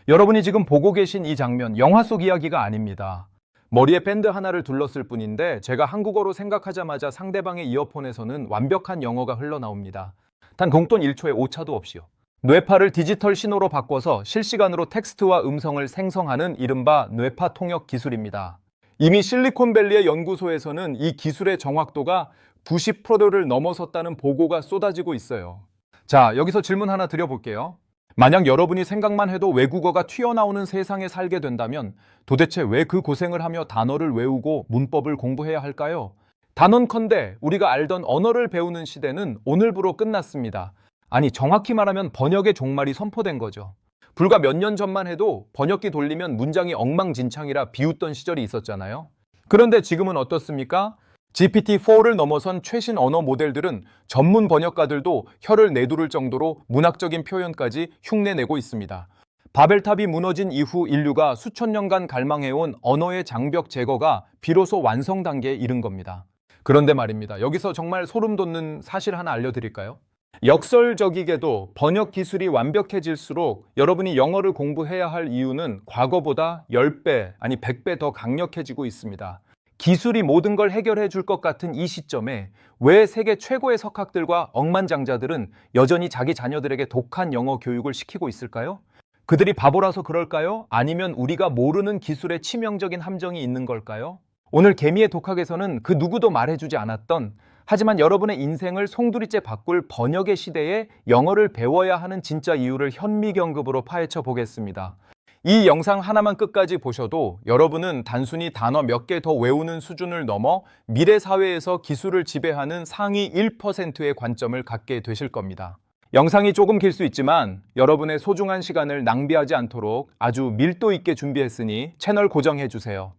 여러분이 지금 보고 계신 이 장면, 영화 속 이야기가 아닙니다. 머리에 밴드 하나를 둘렀을 뿐인데 제가 한국어로 생각하자마자 상대방의 이어폰에서는 완벽한 영어가 흘러나옵니다. 단 공돈 1초의 오차도 없이요. 뇌파를 디지털 신호로 바꿔서 실시간으로 텍스트와 음성을 생성하는 이른바 뇌파 통역 기술입니다. 이미 실리콘밸리의 연구소에서는 이 기술의 정확도가 90%를 넘어섰다는 보고가 쏟아지고 있어요. 자, 여기서 질문 하나 드려볼게요. 만약 여러분이 생각만 해도 외국어가 튀어나오는 세상에 살게 된다면 도대체 왜 그 고생을 하며 단어를 외우고 문법을 공부해야 할까요? 단언컨대 우리가 알던 언어를 배우는 시대는 오늘부로 끝났습니다. 아니, 정확히 말하면 번역의 종말이 선포된 거죠. 불과 몇 년 전만 해도 번역기 돌리면 문장이 엉망진창이라 비웃던 시절이 있었잖아요. 그런데 지금은 어떻습니까? GPT-4를 넘어선 최신 언어 모델들은 전문 번역가들도 혀를 내두를 정도로 문학적인 표현까지 흉내내고 있습니다. 바벨탑이 무너진 이후 인류가 수천 년간 갈망해온 언어의 장벽 제거가 비로소 완성 단계에 이른 겁니다. 그런데 말입니다. 여기서 정말 소름 돋는 사실 하나 알려드릴까요? 역설적이게도 번역 기술이 완벽해질수록 여러분이 영어를 공부해야 할 이유는 과거보다 10배, 아니 100배 더 강력해지고 있습니다. 기술이 모든 걸 해결해 줄 것 같은 이 시점에 왜 세계 최고의 석학들과 억만장자들은 여전히 자기 자녀들에게 독한 영어 교육을 시키고 있을까요? 그들이 바보라서 그럴까요? 아니면 우리가 모르는 기술에 치명적인 함정이 있는 걸까요? 오늘 개미의 독학에서는 그 누구도 말해주지 않았던, 하지만 여러분의 인생을 송두리째 바꿀 번역의 시대에 영어를 배워야 하는 진짜 이유를 현미경급으로 파헤쳐 보겠습니다. 이 영상 하나만 끝까지 보셔도 여러분은 단순히 단어 몇 개 더 외우는 수준을 넘어 미래 사회에서 기술을 지배하는 상위 1%의 관점을 갖게 되실 겁니다. 영상이 조금 길 수 있지만 여러분의 소중한 시간을 낭비하지 않도록 아주 밀도 있게 준비했으니 채널 고정해 주세요.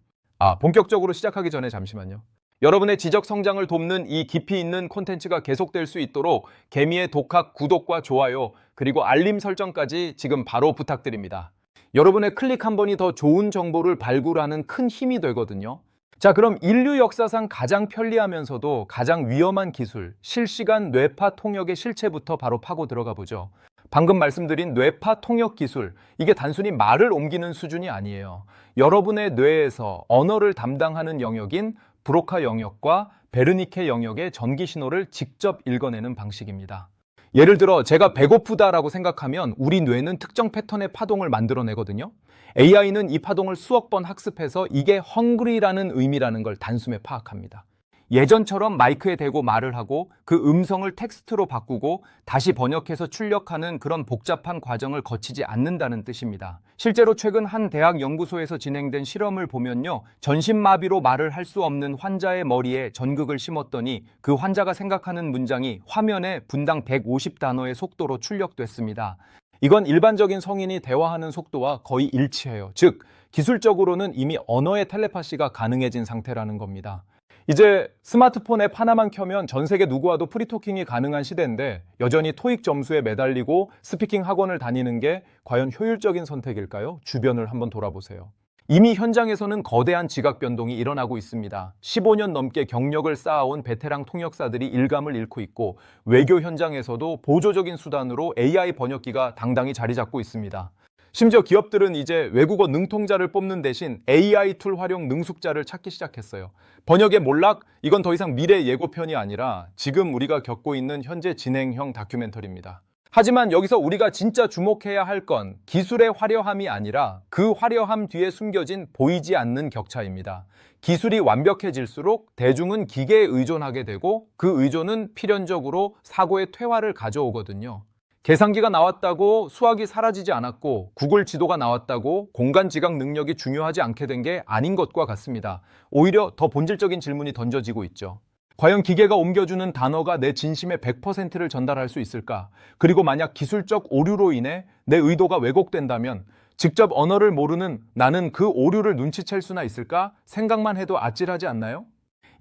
본격적으로 시작하기 전에 잠시만요. 여러분의 지적 성장을 돕는 이 깊이 있는 콘텐츠가 계속될 수 있도록 개미의 독학 구독과 좋아요, 그리고 알림 설정까지 지금 바로 부탁드립니다. 여러분의 클릭 한 번이 더 좋은 정보를 발굴하는 큰 힘이 되거든요. 자, 그럼 인류 역사상 가장 편리하면서도 가장 위험한 기술, 실시간 뇌파 통역의 실체부터 바로 파고 들어가 보죠. 방금 말씀드린 뇌파 통역 기술, 이게 단순히 말을 옮기는 수준이 아니에요. 여러분의 뇌에서 언어를 담당하는 영역인 브로카 영역과 베르니케 영역의 전기 신호를 직접 읽어내는 방식입니다. 예를 들어 제가 배고프다라고 생각하면 우리 뇌는 특정 패턴의 파동을 만들어내거든요. AI는 이 파동을 수억 번 학습해서 이게 hungry라는 의미라는 걸 단숨에 파악합니다. 예전처럼 마이크에 대고 말을 하고 그 음성을 텍스트로 바꾸고 다시 번역해서 출력하는 그런 복잡한 과정을 거치지 않는다는 뜻입니다. 실제로 최근 한 대학 연구소에서 진행된 실험을 보면요, 전신마비로 말을 할 수 없는 환자의 머리에 전극을 심었더니 그 환자가 생각하는 문장이 화면에 분당 150단어의 속도로 출력됐습니다. 이건 일반적인 성인이 대화하는 속도와 거의 일치해요. 즉, 기술적으로는 이미 언어의 텔레파시가 가능해진 상태라는 겁니다. 이제 스마트폰 앱 하나만 켜면 전 세계 누구와도 프리토킹이 가능한 시대인데 여전히 토익 점수에 매달리고 스피킹 학원을 다니는 게 과연 효율적인 선택일까요? 주변을 한번 돌아보세요. 이미 현장에서는 거대한 지각 변동이 일어나고 있습니다. 15년 넘게 경력을 쌓아온 베테랑 통역사들이 일감을 잃고 있고 외교 현장에서도 보조적인 수단으로 AI 번역기가 당당히 자리 잡고 있습니다. 심지어 기업들은 이제 외국어 능통자를 뽑는 대신 AI 툴 활용 능숙자를 찾기 시작했어요. 번역의 몰락, 이건 더 이상 미래 예고편이 아니라 지금 우리가 겪고 있는 현재 진행형 다큐멘터리입니다. 하지만 여기서 우리가 진짜 주목해야 할 건 기술의 화려함이 아니라 그 화려함 뒤에 숨겨진 보이지 않는 격차입니다. 기술이 완벽해질수록 대중은 기계에 의존하게 되고 그 의존은 필연적으로 사고의 퇴화를 가져오거든요. 계산기가 나왔다고 수학이 사라지지 않았고 구글 지도가 나왔다고 공간 지각 능력이 중요하지 않게 된 게 아닌 것과 같습니다. 오히려 더 본질적인 질문이 던져지고 있죠. 과연 기계가 옮겨주는 단어가 내 진심의 100%를 전달할 수 있을까? 그리고 만약 기술적 오류로 인해 내 의도가 왜곡된다면 직접 언어를 모르는 나는 그 오류를 눈치챌 수나 있을까? 생각만 해도 아찔하지 않나요?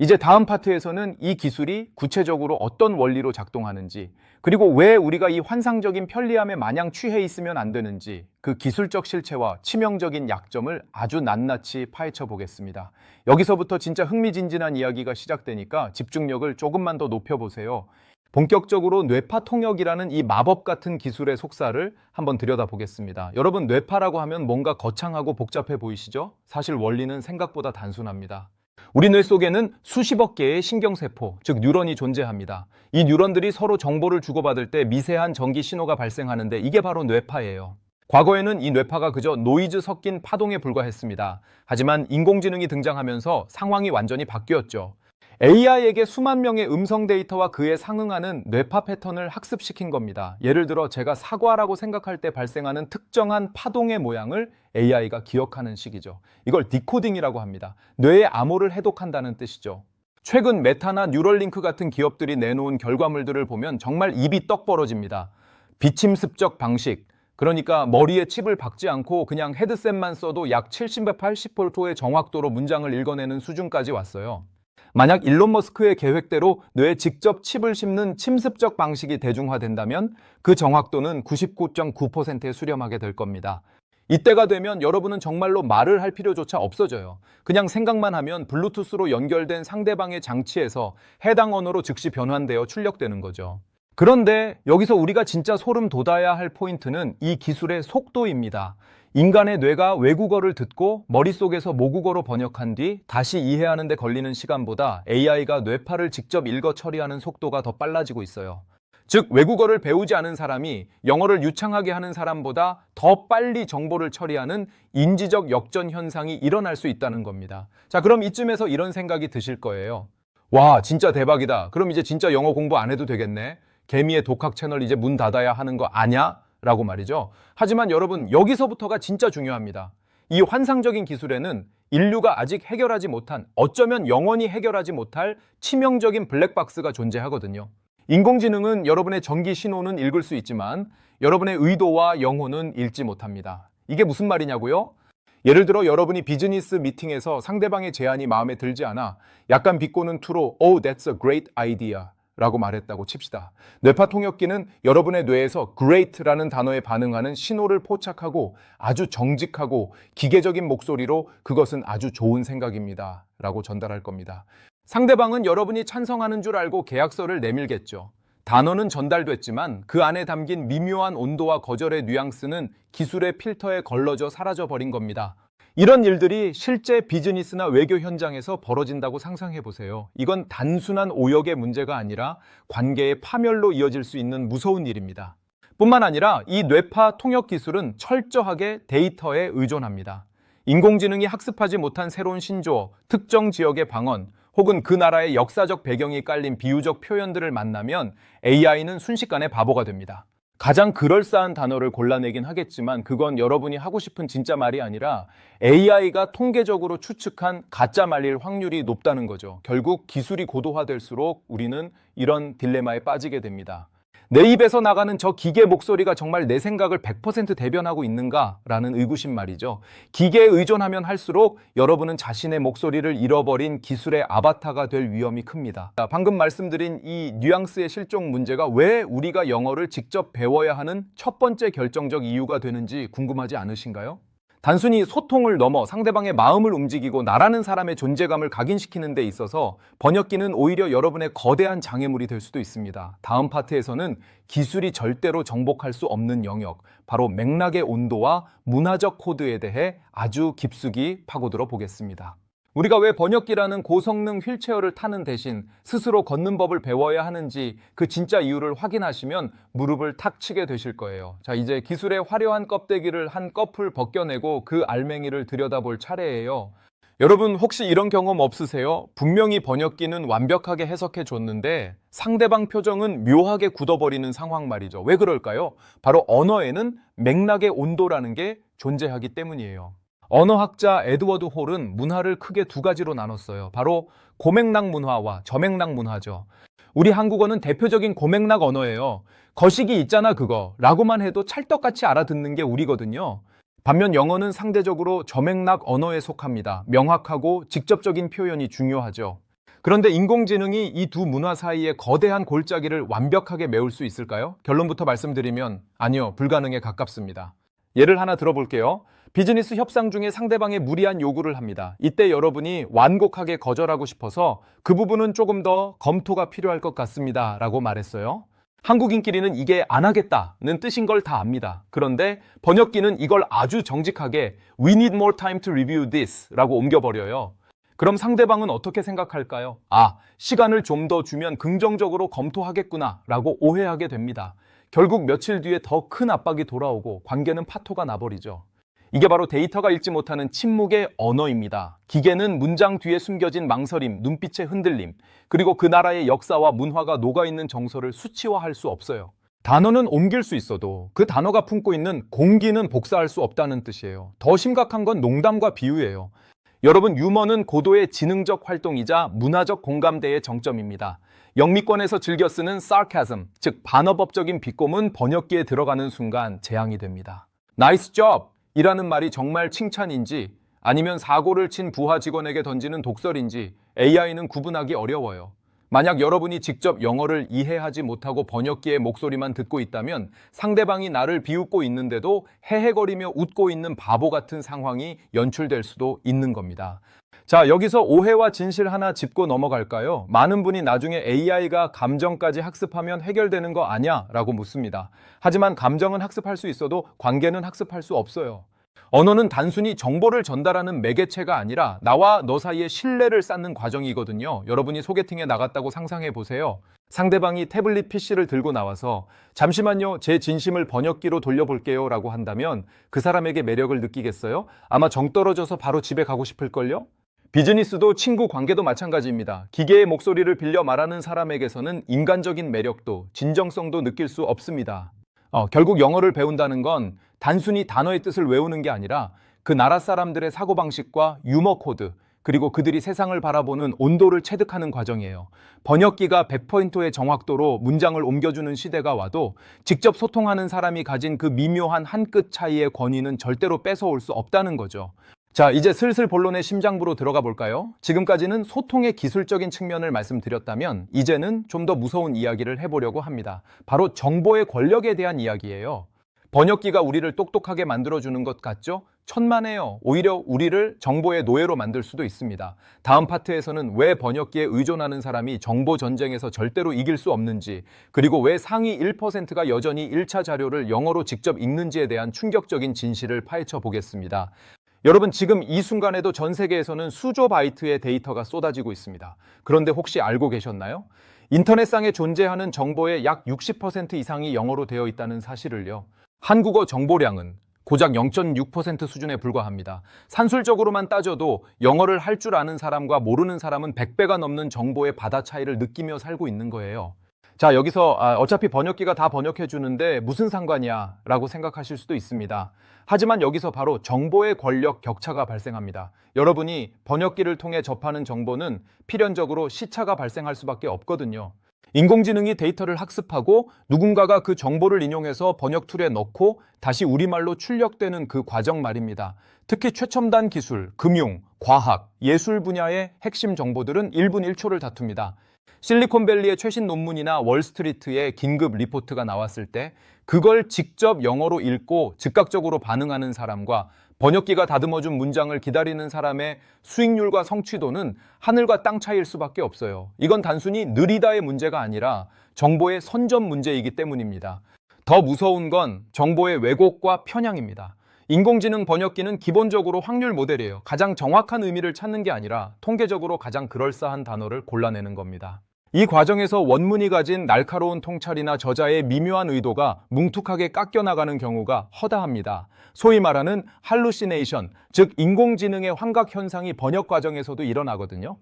이제 다음 파트에서는 이 기술이 구체적으로 어떤 원리로 작동하는지, 그리고 왜 우리가 이 환상적인 편리함에 마냥 취해 있으면 안 되는지, 그 기술적 실체와 치명적인 약점을 아주 낱낱이 파헤쳐 보겠습니다. 여기서부터 진짜 흥미진진한 이야기가 시작되니까 집중력을 조금만 더 높여보세요. 본격적으로 뇌파 통역이라는 이 마법 같은 기술의 속사를 한번 들여다보겠습니다. 여러분, 뇌파라고 하면 뭔가 거창하고 복잡해 보이시죠? 사실 원리는 생각보다 단순합니다. 우리 뇌 속에는 수십억 개의 신경세포, 즉 뉴런이 존재합니다. 이 뉴런들이 서로 정보를 주고받을 때 미세한 전기 신호가 발생하는데 이게 바로 뇌파예요. 과거에는 이 뇌파가 그저 노이즈 섞인 파동에 불과했습니다. 하지만 인공지능이 등장하면서 상황이 완전히 바뀌었죠. AI에게 수만 명의 음성 데이터와 그에 상응하는 뇌파 패턴을 학습시킨 겁니다. 예를 들어 제가 사과라고 생각할 때 발생하는 특정한 파동의 모양을 AI가 기억하는 식이죠. 이걸 디코딩이라고 합니다. 뇌의 암호를 해독한다는 뜻이죠. 최근 메타나 뉴럴링크 같은 기업들이 내놓은 결과물들을 보면 정말 입이 떡 벌어집니다. 비침습적 방식, 그러니까 머리에 칩을 박지 않고 그냥 헤드셋만 써도 약 780볼트의 정확도로 문장을 읽어내는 수준까지 왔어요. 만약 일론 머스크의 계획대로 뇌에 직접 칩을 심는 침습적 방식이 대중화된다면 그 정확도는 99.9%에 수렴하게 될 겁니다. 이때가 되면 여러분은 정말로 말을 할 필요조차 없어져요. 그냥 생각만 하면 블루투스로 연결된 상대방의 장치에서 해당 언어로 즉시 변환되어 출력되는 거죠. 그런데 여기서 우리가 진짜 소름 돋아야 할 포인트는 이 기술의 속도입니다. 인간의 뇌가 외국어를 듣고 머릿속에서 모국어로 번역한 뒤 다시 이해하는 데 걸리는 시간보다 AI가 뇌파를 직접 읽어 처리하는 속도가 더 빨라지고 있어요. 즉, 외국어를 배우지 않은 사람이 영어를 유창하게 하는 사람보다 더 빨리 정보를 처리하는 인지적 역전 현상이 일어날 수 있다는 겁니다. 자, 그럼 이쯤에서 이런 생각이 드실 거예요. 와, 진짜 대박이다. 그럼 이제 진짜 영어 공부 안 해도 되겠네. 개미의 독학 채널 이제 문 닫아야 하는 거 아냐? 라고 말이죠. 하지만 여러분, 여기서부터가 진짜 중요합니다. 이 환상적인 기술에는 인류가 아직 해결하지 못한, 어쩌면 영원히 해결하지 못할 치명적인 블랙박스가 존재하거든요. 인공지능은 여러분의 전기 신호는 읽을 수 있지만 여러분의 의도와 영혼은 읽지 못합니다. 이게 무슨 말이냐고요? 예를 들어 여러분이 비즈니스 미팅에서 상대방의 제안이 마음에 들지 않아 약간 비꼬는 투로 Oh, that's a great idea 라고 말했다고 칩시다. 뇌파 통역기는 여러분의 뇌에서 great라는 단어에 반응하는 신호를 포착하고 아주 정직하고 기계적인 목소리로 그것은 아주 좋은 생각입니다 라고 전달할 겁니다. 상대방은 여러분이 찬성하는 줄 알고 계약서를 내밀겠죠. 단어는 전달됐지만 그 안에 담긴 미묘한 온도와 거절의 뉘앙스는 기술의 필터에 걸러져 사라져버린 겁니다. 이런 일들이 실제 비즈니스나 외교 현장에서 벌어진다고 상상해 보세요. 이건 단순한 오역의 문제가 아니라 관계의 파멸로 이어질 수 있는 무서운 일입니다. 뿐만 아니라 이 뇌파 통역 기술은 철저하게 데이터에 의존합니다. 인공지능이 학습하지 못한 새로운 신조어, 특정 지역의 방언, 혹은 그 나라의 역사적 배경이 깔린 비유적 표현들을 만나면 AI는 순식간에 바보가 됩니다. 가장 그럴싸한 단어를 골라내긴 하겠지만 그건 여러분이 하고 싶은 진짜 말이 아니라 AI가 통계적으로 추측한 가짜 말일 확률이 높다는 거죠. 결국 기술이 고도화될수록 우리는 이런 딜레마에 빠지게 됩니다. 내 입에서 나가는 저 기계 목소리가 정말 내 생각을 100% 대변하고 있는가라는 의구심 말이죠. 기계에 의존하면 할수록 여러분은 자신의 목소리를 잃어버린 기술의 아바타가 될 위험이 큽니다. 방금 말씀드린 이 뉘앙스의 실종 문제가 왜 우리가 영어를 직접 배워야 하는 첫 번째 결정적 이유가 되는지 궁금하지 않으신가요? 단순히 소통을 넘어 상대방의 마음을 움직이고 나라는 사람의 존재감을 각인시키는 데 있어서 번역기는 오히려 여러분의 거대한 장애물이 될 수도 있습니다. 다음 파트에서는 기술이 절대로 정복할 수 없는 영역, 바로 맥락의 온도와 문화적 코드에 대해 아주 깊숙이 파고들어 보겠습니다. 우리가 왜 번역기라는 고성능 휠체어를 타는 대신 스스로 걷는 법을 배워야 하는지 그 진짜 이유를 확인하시면 무릎을 탁 치게 되실 거예요. 자, 이제 기술의 화려한 껍데기를 한 껍을 벗겨내고 그 알맹이를 들여다볼 차례예요. 여러분 혹시 이런 경험 없으세요? 분명히 번역기는 완벽하게 해석해 줬는데 상대방 표정은 묘하게 굳어버리는 상황 말이죠. 왜 그럴까요? 바로 언어에는 맥락의 온도라는 게 존재하기 때문이에요. 언어학자 에드워드 홀은 문화를 크게 두 가지로 나눴어요. 바로 고맥락 문화와 저맥락 문화죠. 우리 한국어는 대표적인 고맥락 언어예요. 거시기 있잖아 그거 라고만 해도 찰떡같이 알아듣는 게 우리거든요. 반면 영어는 상대적으로 저맥락 언어에 속합니다. 명확하고 직접적인 표현이 중요하죠. 그런데 인공지능이 이 두 문화 사이의 거대한 골짜기를 완벽하게 메울 수 있을까요? 결론부터 말씀드리면 아니요, 불가능에 가깝습니다. 예를 하나 들어볼게요. 비즈니스 협상 중에 상대방의 무리한 요구를 합니다. 이때 여러분이 완곡하게 거절하고 싶어서 그 부분은 조금 더 검토가 필요할 것 같습니다 라고 말했어요. 한국인끼리는 이게 안 하겠다는 뜻인 걸 다 압니다. 그런데 번역기는 이걸 아주 정직하게 We need more time to review this 라고 옮겨버려요. 그럼 상대방은 어떻게 생각할까요? 아, 시간을 좀 더 주면 긍정적으로 검토하겠구나 라고 오해하게 됩니다. 결국 며칠 뒤에 더 큰 압박이 돌아오고 관계는 파토가 나버리죠. 이게 바로 데이터가 읽지 못하는 침묵의 언어입니다. 기계는 문장 뒤에 숨겨진 망설임, 눈빛의 흔들림, 그리고 그 나라의 역사와 문화가 녹아있는 정서를 수치화할 수 없어요. 단어는 옮길 수 있어도 그 단어가 품고 있는 공기는 복사할 수 없다는 뜻이에요. 더 심각한 건 농담과 비유예요. 여러분, 유머는 고도의 지능적 활동이자 문화적 공감대의 정점입니다. 영미권에서 즐겨 쓰는 sarcasm, 즉 반어법적인 비꼬문 번역기에 들어가는 순간 재앙이 됩니다. Nice job! 이라는 말이 정말 칭찬인지 아니면 사고를 친 부하 직원에게 던지는 독설인지 AI는 구분하기 어려워요. 만약 여러분이 직접 영어를 이해하지 못하고 번역기의 목소리만 듣고 있다면 상대방이 나를 비웃고 있는데도 헤헤거리며 웃고 있는 바보 같은 상황이 연출될 수도 있는 겁니다. 자, 여기서 오해와 진실 하나 짚고 넘어갈까요? 많은 분이 나중에 AI가 감정까지 학습하면 해결되는 거 아냐? 라고 묻습니다. 하지만 감정은 학습할 수 있어도 관계는 학습할 수 없어요. 언어는 단순히 정보를 전달하는 매개체가 아니라 나와 너 사이에 신뢰를 쌓는 과정이거든요. 여러분이 소개팅에 나갔다고 상상해 보세요. 상대방이 태블릿 PC를 들고 나와서 잠시만요, 제 진심을 번역기로 돌려볼게요 라고 한다면 그 사람에게 매력을 느끼겠어요? 아마 정 떨어져서 바로 집에 가고 싶을걸요? 비즈니스도 친구 관계도 마찬가지입니다. 기계의 목소리를 빌려 말하는 사람에게서는 인간적인 매력도 진정성도 느낄 수 없습니다. 결국 영어를 배운다는 건 단순히 단어의 뜻을 외우는 게 아니라 그 나라 사람들의 사고방식과 유머 코드, 그리고 그들이 세상을 바라보는 온도를 체득하는 과정이에요. 번역기가 100%의 정확도로 문장을 옮겨주는 시대가 와도 직접 소통하는 사람이 가진 그 미묘한 한 끗 차이의 권위는 절대로 뺏어올 수 없다는 거죠. 자, 이제 슬슬 본론의 심장부로 들어가 볼까요? 지금까지는 소통의 기술적인 측면을 말씀드렸다면 이제는 좀 더 무서운 이야기를 해보려고 합니다. 바로 정보의 권력에 대한 이야기예요. 번역기가 우리를 똑똑하게 만들어주는 것 같죠? 천만에요. 오히려 우리를 정보의 노예로 만들 수도 있습니다. 다음 파트에서는 왜 번역기에 의존하는 사람이 정보 전쟁에서 절대로 이길 수 없는지, 그리고 왜 상위 1%가 여전히 1차 자료를 영어로 직접 읽는지에 대한 충격적인 진실을 파헤쳐 보겠습니다. 여러분, 지금 이 순간에도 전 세계에서는 수조 바이트의 데이터가 쏟아지고 있습니다. 그런데 혹시 알고 계셨나요? 인터넷상에 존재하는 정보의 약 60% 이상이 영어로 되어 있다는 사실을요. 한국어 정보량은 고작 0.6% 수준에 불과합니다. 산술적으로만 따져도 영어를 할 줄 아는 사람과 모르는 사람은 100배가 넘는 정보의 바다 차이를 느끼며 살고 있는 거예요. 자, 여기서 어차피 번역기가 다 번역해 주는데 무슨 상관이야 라고 생각하실 수도 있습니다. 하지만 여기서 바로 정보의 권력 격차가 발생합니다. 여러분이 번역기를 통해 접하는 정보는 필연적으로 시차가 발생할 수밖에 없거든요. 인공지능이 데이터를 학습하고 누군가가 그 정보를 인용해서 번역 툴에 넣고 다시 우리말로 출력되는 그 과정 말입니다. 특히 최첨단 기술, 금융, 과학, 예술 분야의 핵심 정보들은 1분 1초를 다툽니다. 실리콘밸리의 최신 논문이나 월스트리트의 긴급 리포트가 나왔을 때 그걸 직접 영어로 읽고 즉각적으로 반응하는 사람과 번역기가 다듬어준 문장을 기다리는 사람의 수익률과 성취도는 하늘과 땅 차이일 수밖에 없어요. 이건 단순히 느리다의 문제가 아니라 정보의 선점 문제이기 때문입니다. 더 무서운 건 정보의 왜곡과 편향입니다. 인공지능 번역기는 기본적으로 확률 모델이에요. 가장 정확한 의미를 찾는 게 아니라 통계적으로 가장 그럴싸한 단어를 골라내는 겁니다. 이 과정에서 원문이 가진 날카로운 통찰이나 저자의 미묘한 의도가 뭉툭하게 깎여나가는 경우가 허다합니다. 소위 말하는 할루시네이션, 즉 인공지능의 환각 현상이 번역 과정에서도 일어나거든요.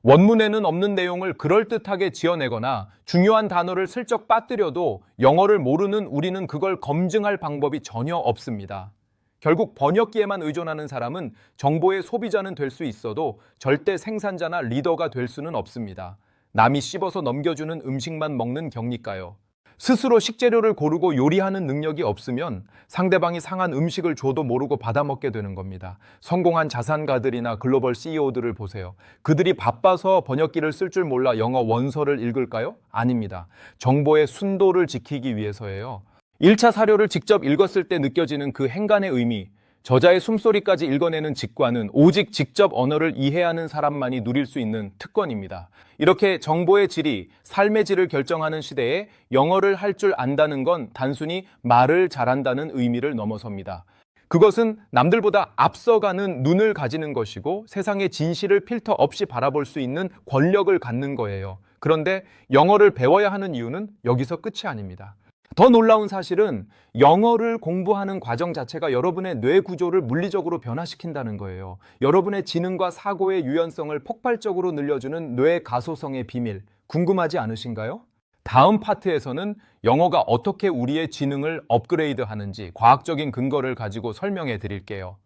원문에는 없는 내용을 그럴듯하게 지어내거나 중요한 단어를 슬쩍 빠뜨려도 영어를 모르는 우리는 그걸 검증할 방법이 전혀 없습니다. 결국 번역기에만 의존하는 사람은 정보의 소비자는 될 수 있어도 절대 생산자나 리더가 될 수는 없습니다. 남이 씹어서 넘겨주는 음식만 먹는 격리가요. 스스로 식재료를 고르고 요리하는 능력이 없으면 상대방이 상한 음식을 줘도 모르고 받아먹게 되는 겁니다. 성공한 자산가들이나 글로벌 CEO들을 보세요. 그들이 바빠서 번역기를 쓸 줄 몰라 영어 원서를 읽을까요? 아닙니다. 정보의 순도를 지키기 위해서예요. 1차 사료를 직접 읽었을 때 느껴지는 그 행간의 의미, 저자의 숨소리까지 읽어내는 직관은 오직 직접 언어를 이해하는 사람만이 누릴 수 있는 특권입니다. 이렇게 정보의 질이 삶의 질을 결정하는 시대에 영어를 할 줄 안다는 건 단순히 말을 잘한다는 의미를 넘어섭니다. 그것은 남들보다 앞서가는 눈을 가지는 것이고 세상의 진실을 필터 없이 바라볼 수 있는 권력을 갖는 거예요. 그런데 영어를 배워야 하는 이유는 여기서 끝이 아닙니다. 더 놀라운 사실은 영어를 공부하는 과정 자체가 여러분의 뇌 구조를 물리적으로 변화시킨다는 거예요. 여러분의 지능과 사고의 유연성을 폭발적으로 늘려주는 뇌 가소성의 비밀, 궁금하지 않으신가요? 다음 파트에서는 영어가 어떻게 우리의 지능을 업그레이드 하는지 과학적인 근거를 가지고 설명해 드릴게요.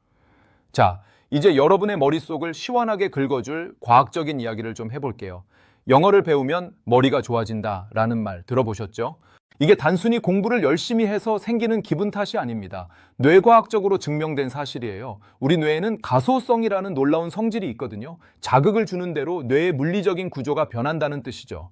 자, 이제 여러분의 머릿속을 시원하게 긁어줄 과학적인 이야기를 좀 해볼게요. 영어를 배우면 머리가 좋아진다 라는 말 들어보셨죠? 이게 단순히 공부를 열심히 해서 생기는 기분 탓이 아닙니다. 뇌과학적으로 증명된 사실이에요. 우리 뇌에는 가소성이라는 놀라운 성질이 있거든요. 자극을 주는 대로 뇌의 물리적인 구조가 변한다는 뜻이죠.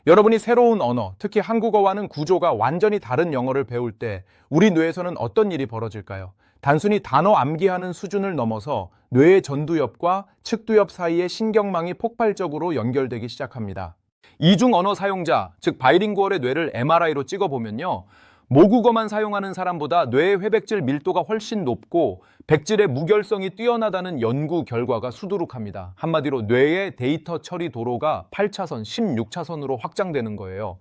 여러분이 새로운 언어, 특히 한국어와는 구조가 완전히 다른 영어를 배울 때 우리 뇌에서는 어떤 일이 벌어질까요? 단순히 단어 암기하는 수준을 넘어서 뇌의 전두엽과 측두엽 사이의 신경망이 폭발적으로 연결되기 시작합니다. 이중 언어 사용자, 즉 바이링구얼의 뇌를 MRI로 찍어보면요. 모국어만 사용하는 사람보다 뇌의 회백질 밀도가 훨씬 높고 백질의 무결성이 뛰어나다는 연구 결과가 수두룩합니다. 한마디로 뇌의 데이터 처리 도로가 8차선, 16차선으로 확장되는 거예요.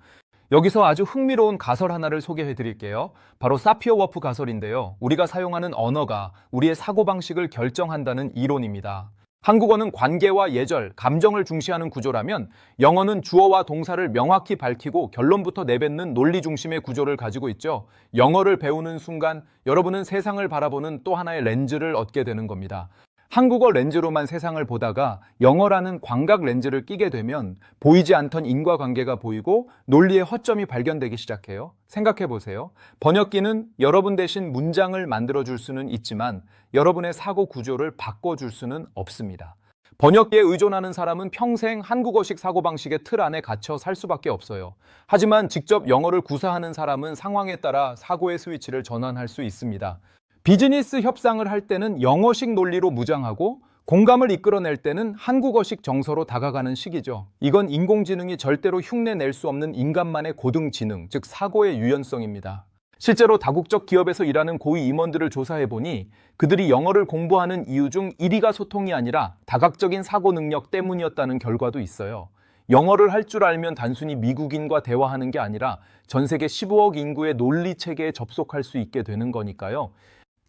여기서 아주 흥미로운 가설 하나를 소개해 드릴게요. 바로 사피어워프 가설인데요. 우리가 사용하는 언어가 우리의 사고방식을 결정한다는 이론입니다. 한국어는 관계와 예절, 감정을 중시하는 구조라면 영어는 주어와 동사를 명확히 밝히고 결론부터 내뱉는 논리 중심의 구조를 가지고 있죠. 영어를 배우는 순간 여러분은 세상을 바라보는 또 하나의 렌즈를 얻게 되는 겁니다. 한국어 렌즈로만 세상을 보다가 영어라는 광각 렌즈를 끼게 되면 보이지 않던 인과관계가 보이고 논리의 허점이 발견되기 시작해요. 생각해 보세요. 번역기는 여러분 대신 문장을 만들어줄 수는 있지만 여러분의 사고 구조를 바꿔줄 수는 없습니다. 번역기에 의존하는 사람은 평생 한국어식 사고방식의 틀 안에 갇혀 살 수밖에 없어요. 하지만 직접 영어를 구사하는 사람은 상황에 따라 사고의 스위치를 전환할 수 있습니다. 비즈니스 협상을 할 때는 영어식 논리로 무장하고 공감을 이끌어낼 때는 한국어식 정서로 다가가는 시기죠. 이건 인공지능이 절대로 흉내낼 수 없는 인간만의 고등 지능, 즉 사고의 유연성입니다. 실제로 다국적 기업에서 일하는 고위 임원들을 조사해보니 그들이 영어를 공부하는 이유 중 1위가 소통이 아니라 다각적인 사고 능력 때문이었다는 결과도 있어요. 영어를 할 줄 알면 단순히 미국인과 대화하는 게 아니라 전 세계 15억 인구의 논리 체계에 접속할 수 있게 되는 거니까요.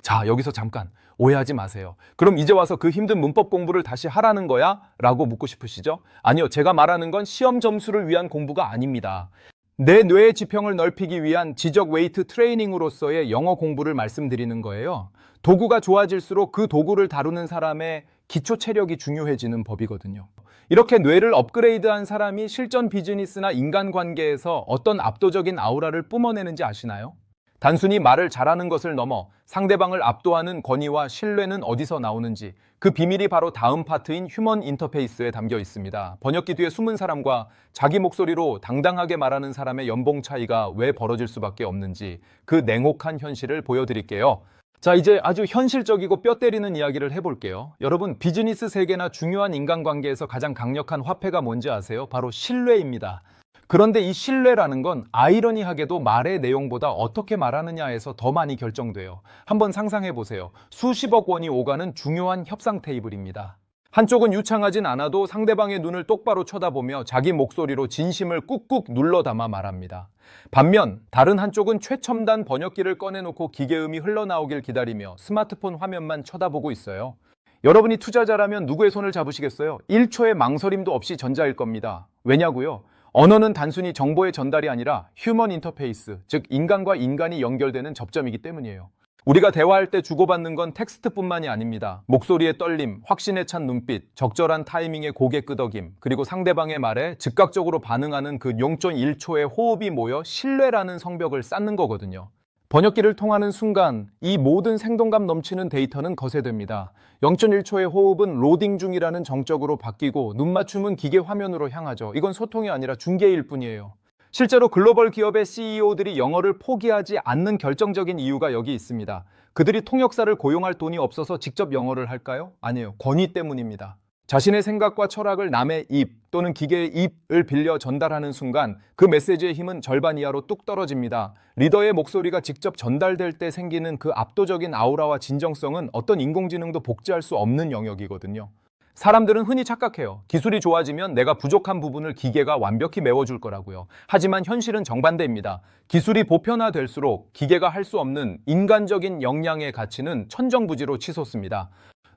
자, 여기서 잠깐 오해하지 마세요. 그럼 이제 와서 그 힘든 문법 공부를 다시 하라는 거야? 라고 묻고 싶으시죠? 아니요, 제가 말하는 건 시험 점수를 위한 공부가 아닙니다. 내 뇌의 지평을 넓히기 위한 지적 웨이트 트레이닝으로서의 영어 공부를 말씀드리는 거예요. 도구가 좋아질수록 그 도구를 다루는 사람의 기초 체력이 중요해지는 법이거든요. 이렇게 뇌를 업그레이드한 사람이 실전 비즈니스나 인간관계에서 어떤 압도적인 아우라를 뿜어내는지 아시나요? 단순히 말을 잘하는 것을 넘어 상대방을 압도하는 권위와 신뢰는 어디서 나오는지 그 비밀이 바로 다음 파트인 휴먼 인터페이스에 담겨 있습니다. 번역기 뒤에 숨은 사람과 자기 목소리로 당당하게 말하는 사람의 연봉 차이가 왜 벌어질 수밖에 없는지 그 냉혹한 현실을 보여드릴게요. 자, 이제 아주 현실적이고 뼈 때리는 이야기를 해볼게요. 여러분, 비즈니스 세계나 중요한 인간관계에서 가장 강력한 화폐가 뭔지 아세요? 바로 신뢰입니다. 그런데 이 신뢰라는 건 아이러니하게도 말의 내용보다 어떻게 말하느냐에서 더 많이 결정돼요. 한번 상상해 보세요. 수십억 원이 오가는 중요한 협상 테이블입니다. 한쪽은 유창하진 않아도 상대방의 눈을 똑바로 쳐다보며 자기 목소리로 진심을 꾹꾹 눌러 담아 말합니다. 반면 다른 한쪽은 최첨단 번역기를 꺼내놓고 기계음이 흘러나오길 기다리며 스마트폰 화면만 쳐다보고 있어요. 여러분이 투자자라면 누구의 손을 잡으시겠어요? 1초의 망설임도 없이 전자일 겁니다. 왜냐고요? 언어는 단순히 정보의 전달이 아니라 휴먼 인터페이스, 즉 인간과 인간이 연결되는 접점이기 때문이에요. 우리가 대화할 때 주고받는 건 텍스트뿐만이 아닙니다. 목소리의 떨림, 확신에 찬 눈빛, 적절한 타이밍의 고개 끄덕임, 그리고 상대방의 말에 즉각적으로 반응하는 그 0.1초의 호흡이 모여 신뢰라는 성벽을 쌓는 거거든요. 번역기를 통하는 순간 이 모든 생동감 넘치는 데이터는 거세됩니다. 0.1초의 호흡은 로딩 중이라는 정적으로 바뀌고 눈맞춤은 기계 화면으로 향하죠. 이건 소통이 아니라 중계일 뿐이에요. 실제로 글로벌 기업의 CEO들이 영어를 포기하지 않는 결정적인 이유가 여기 있습니다. 그들이 통역사를 고용할 돈이 없어서 직접 영어를 할까요? 아니에요. 권위 때문입니다. 자신의 생각과 철학을 남의 입 또는 기계의 입을 빌려 전달하는 순간 그 메시지의 힘은 절반 이하로 뚝 떨어집니다. 리더의 목소리가 직접 전달될 때 생기는 그 압도적인 아우라와 진정성은 어떤 인공지능도 복제할 수 없는 영역이거든요. 사람들은 흔히 착각해요. 기술이 좋아지면 내가 부족한 부분을 기계가 완벽히 메워줄 거라고요. 하지만 현실은 정반대입니다. 기술이 보편화될수록 기계가 할 수 없는 인간적인 역량의 가치는 천정부지로 치솟습니다.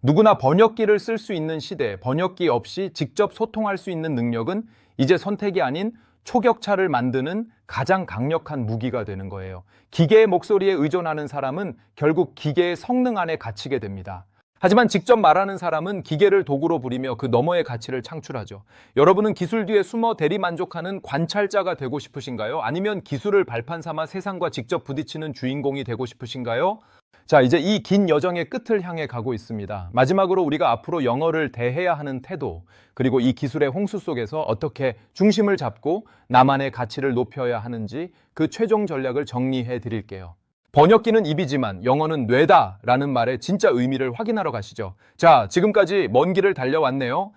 누구나 번역기를 쓸 수 있는 시대, 번역기 없이 직접 소통할 수 있는 능력은 이제 선택이 아닌 초격차를 만드는 가장 강력한 무기가 되는 거예요. 기계의 목소리에 의존하는 사람은 결국 기계의 성능 안에 갇히게 됩니다. 하지만 직접 말하는 사람은 기계를 도구로 부리며 그 너머의 가치를 창출하죠. 여러분은 기술 뒤에 숨어 대리만족하는 관찰자가 되고 싶으신가요? 아니면 기술을 발판 삼아 세상과 직접 부딪히는 주인공이 되고 싶으신가요? 자, 이제 이 긴 여정의 끝을 향해 가고 있습니다. 마지막으로 우리가 앞으로 영어를 대해야 하는 태도, 그리고 이 기술의 홍수 속에서 어떻게 중심을 잡고 나만의 가치를 높여야 하는지 그 최종 전략을 정리해 드릴게요. 번역기는 입이지만 영어는 뇌다라는 말의 진짜 의미를 확인하러 가시죠. 자, 지금까지 먼 길을 달려왔네요.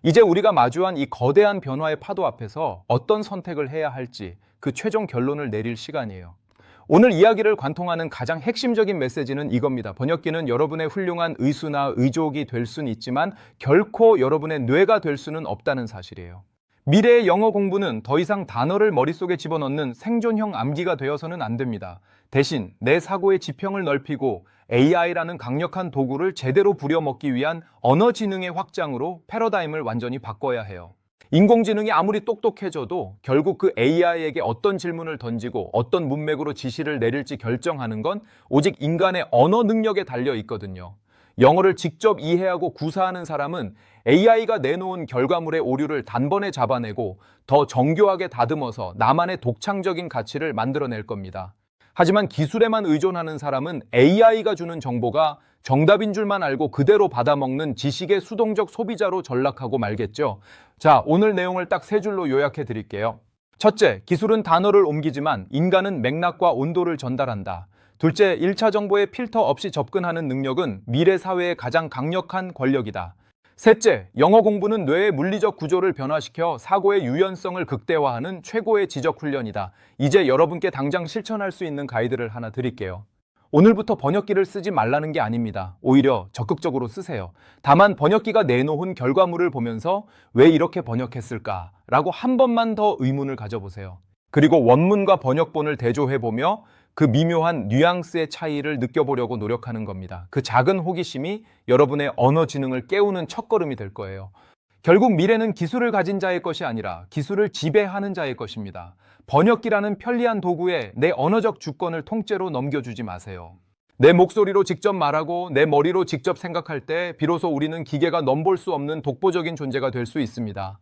이제 우리가 마주한 이 거대한 변화의 파도 앞에서 어떤 선택을 해야 할지 그 최종 결론을 내릴 시간이에요. 오늘 이야기를 관통하는 가장 핵심적인 메시지는 이겁니다. 번역기는 여러분의 훌륭한 의수나 의족이 될 수는 있지만 결코 여러분의 뇌가 될 수는 없다는 사실이에요. 미래의 영어 공부는 더 이상 단어를 머릿속에 집어넣는 생존형 암기가 되어서는 안 됩니다. 대신 내 사고의 지평을 넓히고 AI라는 강력한 도구를 제대로 부려먹기 위한 언어 지능의 확장으로 패러다임을 완전히 바꿔야 해요. 인공지능이 아무리 똑똑해져도 결국 그 AI에게 어떤 질문을 던지고 어떤 문맥으로 지시를 내릴지 결정하는 건 오직 인간의 언어 능력에 달려 있거든요. 영어를 직접 이해하고 구사하는 사람은 AI가 내놓은 결과물의 오류를 단번에 잡아내고 더 정교하게 다듬어서 나만의 독창적인 가치를 만들어낼 겁니다. 하지만 기술에만 의존하는 사람은 AI가 주는 정보가 정답인 줄만 알고 그대로 받아먹는 지식의 수동적 소비자로 전락하고 말겠죠. 자, 오늘 내용을 딱 세 줄로 요약해 드릴게요. 첫째, 기술은 단어를 옮기지만 인간은 맥락과 온도를 전달한다. 둘째, 1차 정보에 필터 없이 접근하는 능력은 미래 사회의 가장 강력한 권력이다. 셋째, 영어 공부는 뇌의 물리적 구조를 변화시켜 사고의 유연성을 극대화하는 최고의 지적 훈련이다. 이제 여러분께 당장 실천할 수 있는 가이드를 하나 드릴게요. 오늘부터 번역기를 쓰지 말라는 게 아닙니다. 오히려 적극적으로 쓰세요. 다만 번역기가 내놓은 결과물을 보면서 왜 이렇게 번역했을까? 라고 한 번만 더 의문을 가져보세요. 그리고 원문과 번역본을 대조해보며 그 미묘한 뉘앙스의 차이를 느껴보려고 노력하는 겁니다. 그 작은 호기심이 여러분의 언어 지능을 깨우는 첫걸음이 될 거예요. 결국 미래는 기술을 가진 자의 것이 아니라 기술을 지배하는 자의 것입니다. 번역기라는 편리한 도구에 내 언어적 주권을 통째로 넘겨주지 마세요. 내 목소리로 직접 말하고 내 머리로 직접 생각할 때 비로소 우리는 기계가 넘볼 수 없는 독보적인 존재가 될 수 있습니다.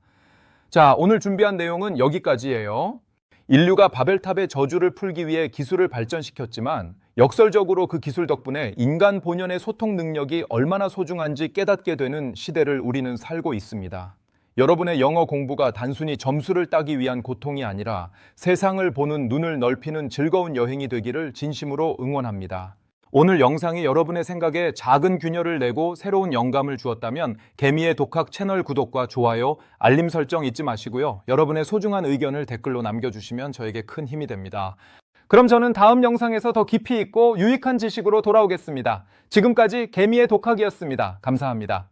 자, 오늘 준비한 내용은 여기까지예요. 인류가 바벨탑의 저주를 풀기 위해 기술을 발전시켰지만 역설적으로 그 기술 덕분에 인간 본연의 소통 능력이 얼마나 소중한지 깨닫게 되는 시대를 우리는 살고 있습니다. 여러분의 영어 공부가 단순히 점수를 따기 위한 고통이 아니라 세상을 보는 눈을 넓히는 즐거운 여행이 되기를 진심으로 응원합니다. 오늘 영상이 여러분의 생각에 작은 균열을 내고 새로운 영감을 주었다면 개미의 독학 채널 구독과 좋아요, 알림 설정 잊지 마시고요. 여러분의 소중한 의견을 댓글로 남겨주시면 저에게 큰 힘이 됩니다. 그럼 저는 다음 영상에서 더 깊이 있고 유익한 지식으로 돌아오겠습니다. 지금까지 개미의 독학이었습니다. 감사합니다.